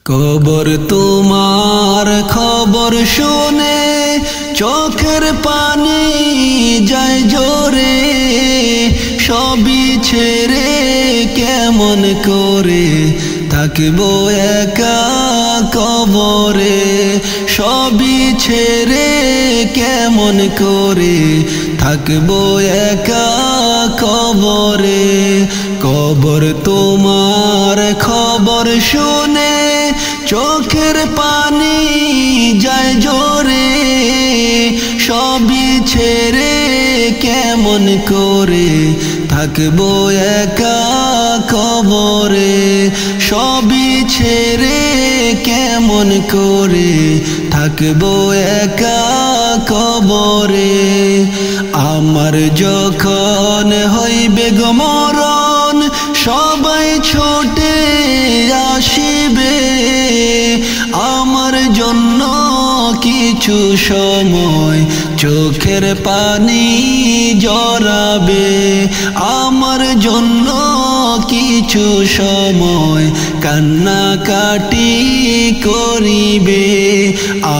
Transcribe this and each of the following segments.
কবর তোমার খবর শুনে চোখের পানি যায় জোরে, সবই ছেড়ে কেমন করে থাকবো একা কবরে, সবই ছেড়ে কেমন করে থাকবো একা কবরে। কবর তোমার খবর শুনে চোখের পানি যায় জোরে, সবই ছেড়ে কেমন করে থাকবো একা কবরে, সবই ছেড়ে কেমন করে থাকবো একা কবরে। আমার যখন হইবে গো মরণ সবাই ছুটে আসিবে, আমার জন্য কিছু সময় চোখের পানি জড়াবে, আমার জন্য কিছু সময় কান্নাকাটি করিবে।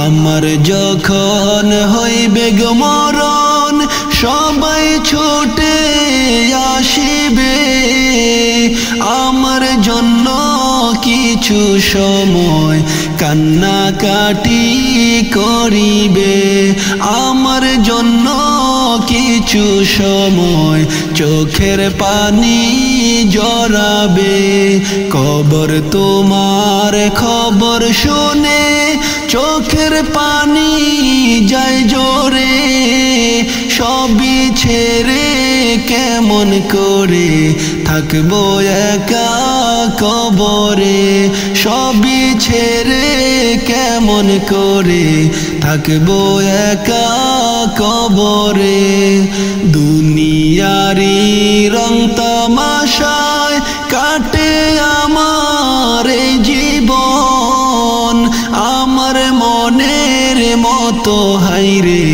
আমার যখন হইবে গো মরণ সবাই ছুটে আসিবে, আমার জন্য কিছু সময় কান্নাকাটি করিবে, আমার জন্য কিছু সময় চোখের পানি জড়াবে। কবর তোমার খবর শুনে চোখের পানি যায় জোরে, সবই ছেড়ে কেমন করে থাকবো একা কবরে, সবই ছেড়ে কেমন করে থাকবো একা কবরে। দুনিয়ারি রং তামাশায় কাটে আমার জীবন, আমার মনের মতো হাইরে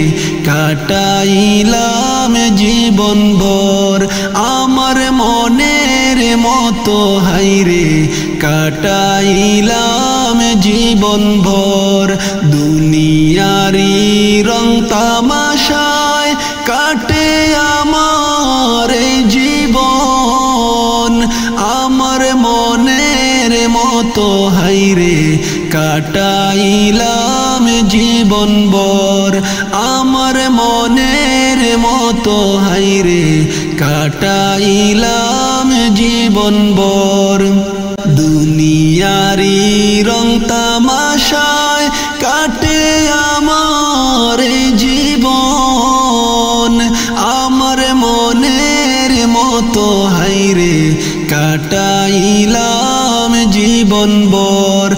কাটাইলাম জীবন ভর, আমার মনের মতো হাইরে কাটাইলাম জীবন ভর। দুনিয়ারি রং তামাশায় কাটে আমার জীবন, আমার মনের মতো হাইরে কাটাইলাম জীবন ভর, আমার মনের মতো হাইরে কাটাইলাম জীবন ভর। দুনিয়ারি রং তামাশায় কাটে আমার জীবন, আমার মনের মতো হাইরে কাটাইলাম জীবন ভর,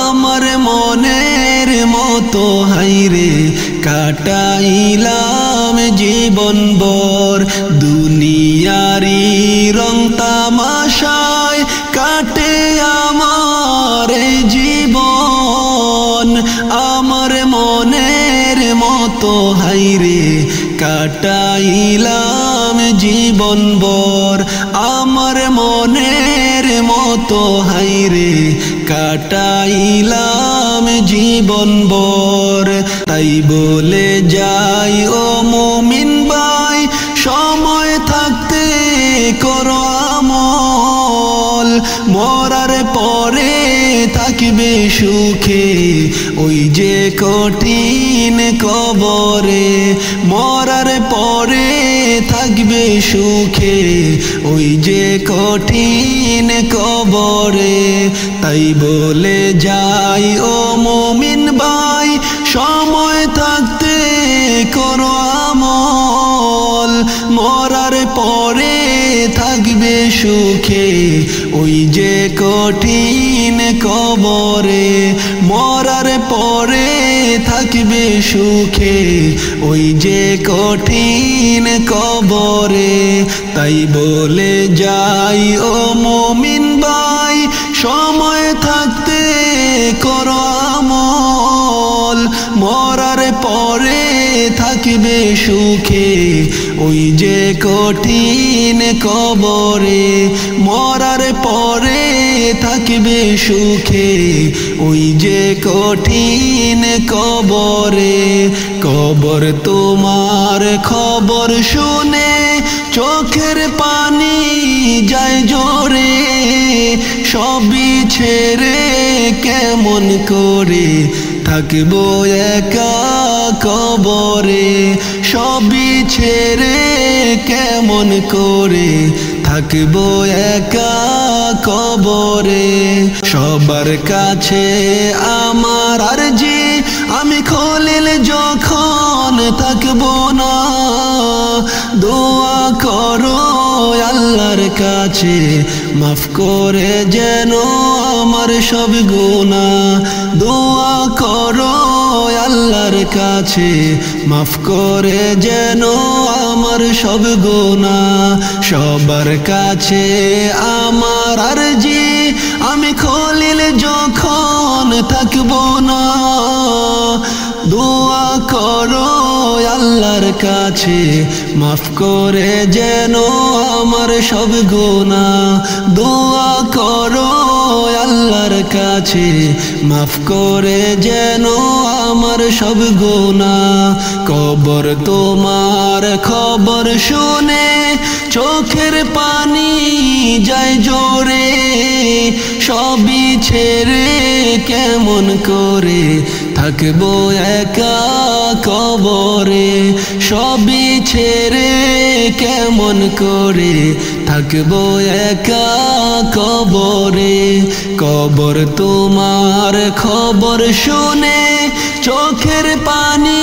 আমার মনের মতো হাইরে কাটাইলাম জীবন ভর। দুনিয়ারি রং তামাশায় কাটে আমার জীবন, আমার মনের মতো হাইরে কাটাইলাম জীবন ভর, আমার মনের মতো হাইরে কাটাইলাম জীবন ভর। তাই বলে যাই ও মুমিন ভাই, সময় থাকতে করো আমল, মরার পরে থাকবে সুখে ওই যে কঠিন কবরে, মরার পরে থাকবে সুখে ওই যে কঠিন কবরে। তাই বলে যাই ও মুমিন ভাই, সময় থাকতে করো আমল, মরার পরে থাকবে সুখে ওই যে কঠিন কবরে, মরার পরে থাকবে সুখে ওই যে কঠিন কবরে। তাই বলে যাই ও মুমিন ভাই, সময় থাকতে করো আমল, মরার পরে থাকবে সুখে ওই যে কঠিন কবরে মরার পরে থাকবে সুখে ওই যে কঠিন কবরে কবর তোমার খবর শুনে চোখের পানি যায় জোরে সবই ছেড়ে কেমন করে থাকবো একা কবরে সবই ছেড়ে কেমন করে থাকবো একা কবরে সবার কাছে আমার আরজি আমি খলিল যখন থাকবো না দোয়া করো আল্লাহর কাছে মাফ করে যেন আমার সব গুনাহ দোয়া করো আল্লাহর কাছে মাফ করে যেন আমার সব গুনাহ সবার কাছে আমার আরজি আমি খলিল যখন থাকবো না দোয়া করো আল্লাহর কাছে মাফ করে যেন আমার সব গুনাহ দোয়া করো আল্লাহর কাছে মাফ করে যেন আমার সব গুনাহ কবর তোমার খবর শুনে চোখের পানি যায় জোরে সবই ছেড়ে কেমন করে থাকবো একা কবরে সবই ছেড়ে কেমন করে থাকবো একা কবরে কবর তোমার খবর শুনে চোখের পানি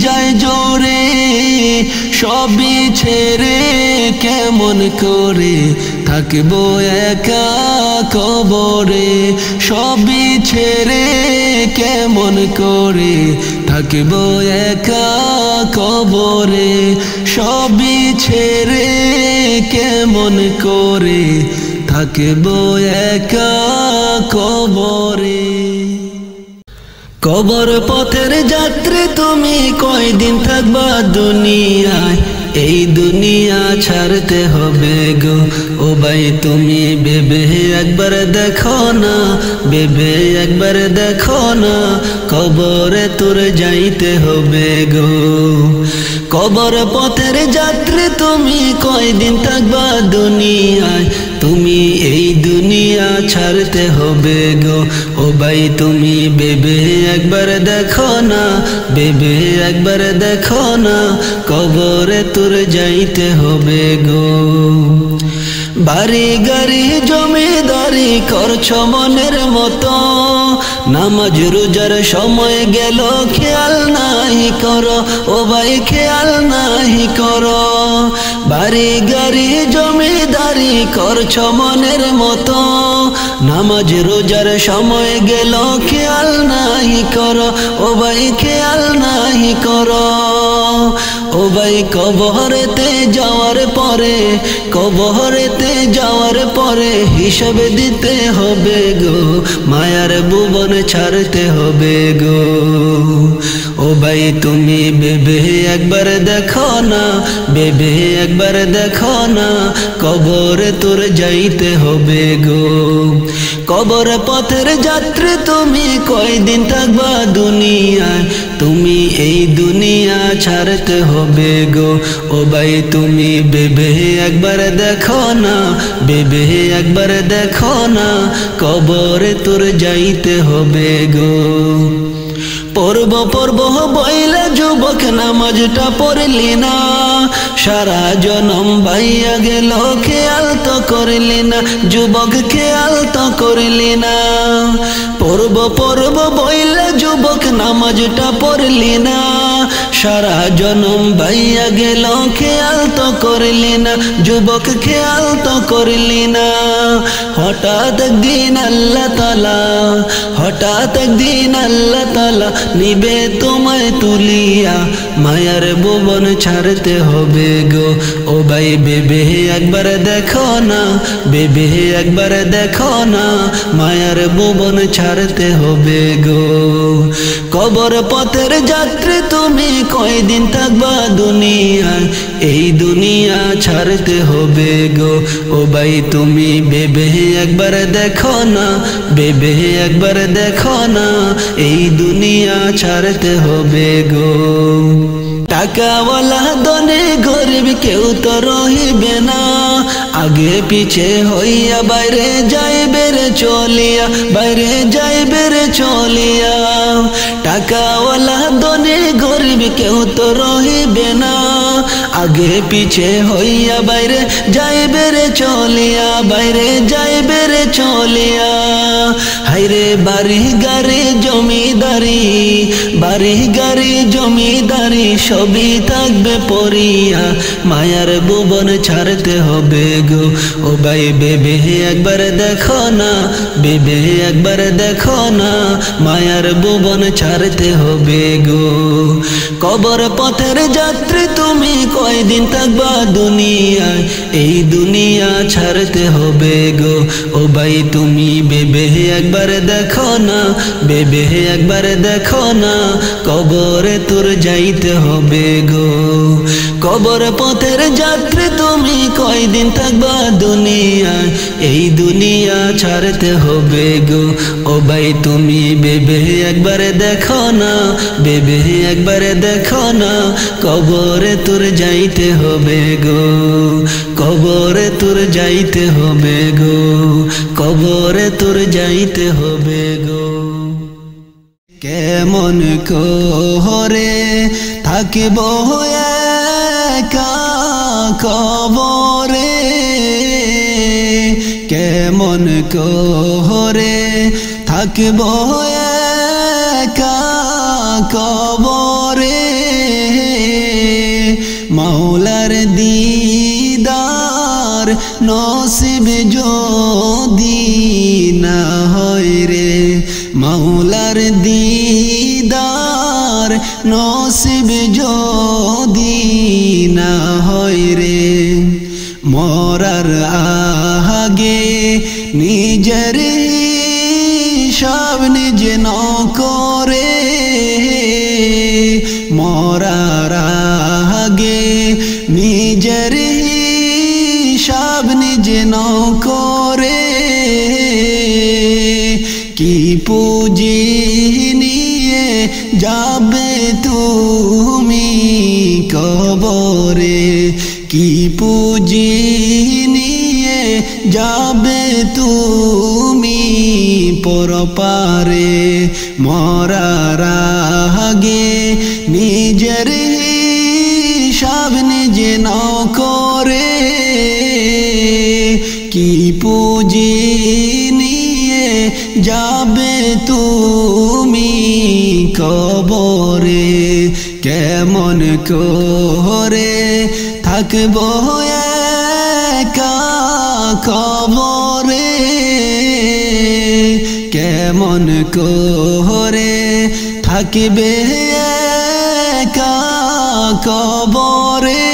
যায় জোরে সবই ছেড়ে কেমন করে থাকবো একা কবরে সবই ছেড়ে কেমন করে থাকবো একা কবরে সবই ছেড়ে কেমন করে থাকবো একা কবরে কবর পথের যাত্রী তুমি কয়দিন থাকবা দুনিয়ায় এই দুনিয়া ছাড়তে হবে গো ও ভাই তুমি ভেবে একবার দেখো না ভেবে একবার দেখো না কবরে তোর যাইতে হবে গো কবর পথের যাত্রী তুমি কয়দিন থাকবা দুনিয়ায় তুমি এই দুনিয়া ছাড়তে হবে গো ও ভাই তুমি ভেবে একবার দেখো না ভেবে একবার দেখো না কবরে তোর যাইতে হবে গো বাড়ি গাড়ি জমিদারি করছো মনের মতো নামাজ রোজার সময় গেল খেয়াল নাহি করো ও ভাই খেয়াল নাহি করো বাড়ি গাড়ি জমিদারি করছো মনের মতো নামাজ রোজার সময় গেল খেয়াল নাহি করো ও ভাই খেয়াল নাহি করো ও ভাই কবরেতে যাওয়ার পরে কবরেতে যাওয়ার পরে হিসাব দিতে হবে গো মায়ার ভুবন ছাড়তে হবে গো ও ভাই তুমি ভেবে একবার দেখো না ভেবে একবার দেখো না কবরে তোর যাইতে হবে গো কবর পথের যাত্রী তুমি কয়দিন থাকবা দুনিয়ায় তুমি এই দুনিয়া ছাড়তে হবে গো ও ভাই তুমি ভেবে একবার দেখো না ভেবে একবার দেখো না কবরে তোর যাইতে হবে গো পড়ব পড়ব বইলে যুবক নামাজটা পড়লি না সারা জনম ভাইয়া গেল খেয়াল তো করলি না যুবক খেয়াল তো করলি না পড়ব পড়ব বইলে যুবক নামাজটা পড়লি না সারা জনম ভাইয়া গেল খেয়াল তো করলি না যুবক খেয়াল তো করলি না হঠাৎ একদিন আল্লাহ তাআলা হঠাৎ একদিন আল্লাহ তাআলা নিবে তোমায় তুলিয়া মায়ার ভুবন ছাড়তে হবে গো ও ভাই বেবে একবার দেখো না বেবে একবার দেখো না মায়ার ভুবন ছাড়তে হবে গো কবর পথের যাত্রী তুমি কয়দিন থাকবা দুনিয়ায় এই দুনিয়া ছাড়তে হবে গো ও ভাই তুমি বেবে একবার দেখো না বেবে একবার দেখো না এই দুনিয়া ছাড়তে হবে গো টাকাওয়ালা ধনী গরিব কেউ তো রহিবে না আগে পিছে হইয়া বাইরে যাইবে রে চলিয়া বাইরে যাইবে রে চলিয়া টাকাওয়ালা ধনী গরিব কেউ তো রহিবে না আগে পিছে হইয়া বাইরে যাইবে রে চলিয়া বাইরে যাইবে রে চলিয়া হায়রে বাড়ি গাড়ি জমিদারি বাড়ি গাড়ি জমিদারি সবই থাকবে পড়িয়া মায়ার ভুবন ছাড়তে হবে গো ও ভাই বেবে একবার দেখো না বেবে একবার দেখো না মায়ার ভুবন ছাড়তে হবে গো কবর পথের যাত্রী তুমি কয়দিন থাকবা দুনিয়ায় এই দুনিয়া ছাড়তে হবে গো ও ভাই তুমি বেবে একবার দেখো না বেবে একবার দেখো না কবরে তোর যাইতে হবে গো কবর পথের যাত্রী তুমি কয়দিন থাকবা দুনিয়ায় এই দুনিয়া ছাড়তে হবে গো ও ভাই তুমি বেবে একবার দেখো না বেবে একবার দেখো না কবরে তোর যাইতে হবে গো কবরে তোর যাইতে হবে গো কবরে তোর যাইতে হবে গো কেমন করে থাকিব একা কবরে কেমন করে থাকিব একা কবরে মাওলার দিদার নসিব যদি না হয় রে মাওলার দিদার নসিব যদি না হয় রে মরার আগে নিজের হিসাব নিজে ন করে মরার আগে নিজের হিসাব নিজে ন করে কি পুঁজি নিয়ে যাবে তুমি কবরে কি পুঁজি নিয়ে যাবে তুমি পরপারে মরার আগে নিজের হিসাব নিজে ন করে কি পুঁজি নিয়ে যাবে তুমি কবরে কেমন করে থাকব একা কবরে কেমন করে থাকিবে একা কবরে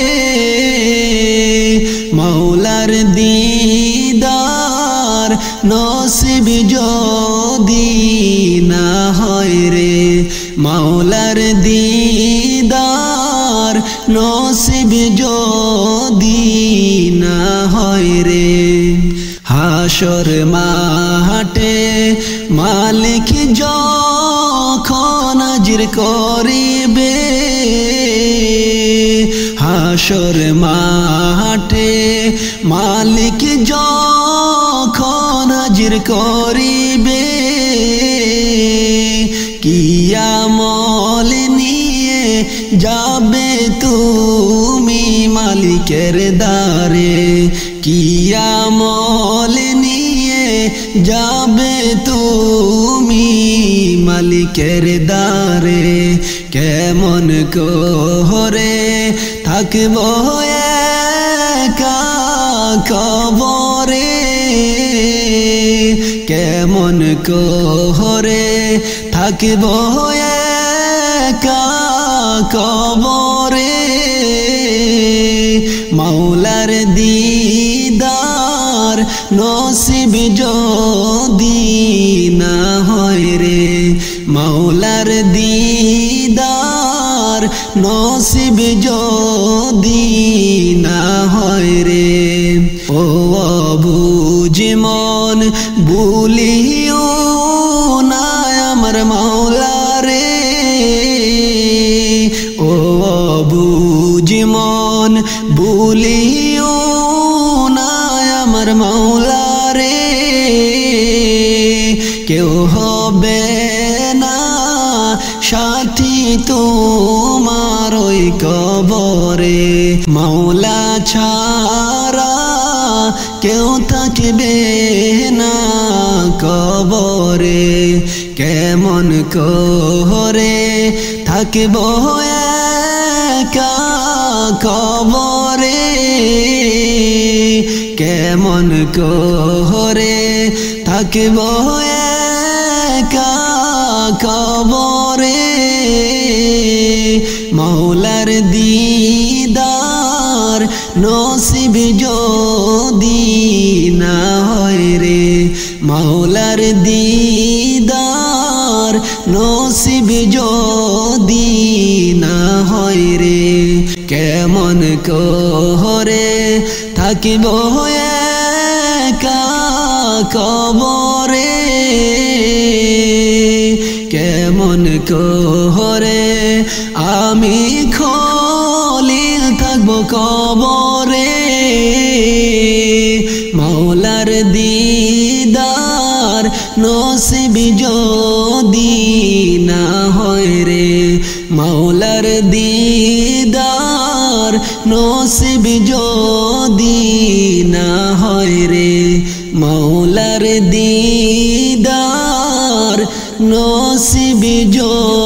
মাওলার দিদার নসিব যদি না হয় রে মাওলার দিদার নসিব যদি না হয় রে হাসর মাঠে মালিক যখন হাজির করিবে হাসর মাঠে মালিক যখন হাজির করিবে কিয়ামত নিয়ে যাবে তুমি মালিকের দ্বারে কিয়ামত নিয়ে যাবে তুমি মালিকের দ্বারে কেমন করে থাকব একা কবরে কেমন করে থাকিব একা কবরে মাওলার দিদার নসিব যদি না হয় রে মাওলার দিদার নসিব যদি না হয় রে ও অবুঝ মন ভুলিও না আমার মাওলা রে ও অবুঝ মন ভুলিও না আমার মাওলা রে কেউ হবে না সাথী তোমার ওই কবরে মাওলা ছাড়া কেউ থাকবে না কবরে কেমন করে থাকব একা কবরে কেমন করে থাকব একা কবরে মাওলার দিদার নসিব যদি না হয় রে মাওলার দিদার নসিব যদি না হয় রে কেমন করে থাকিব একা কবরে কেমন করে আমি খলিল থাকব কবরে মাওলার দিদার নসিব যদি না হয় রে মাওলার দিদার নসিব যদি না হয় রে মাওলার দিদার নসিব যদি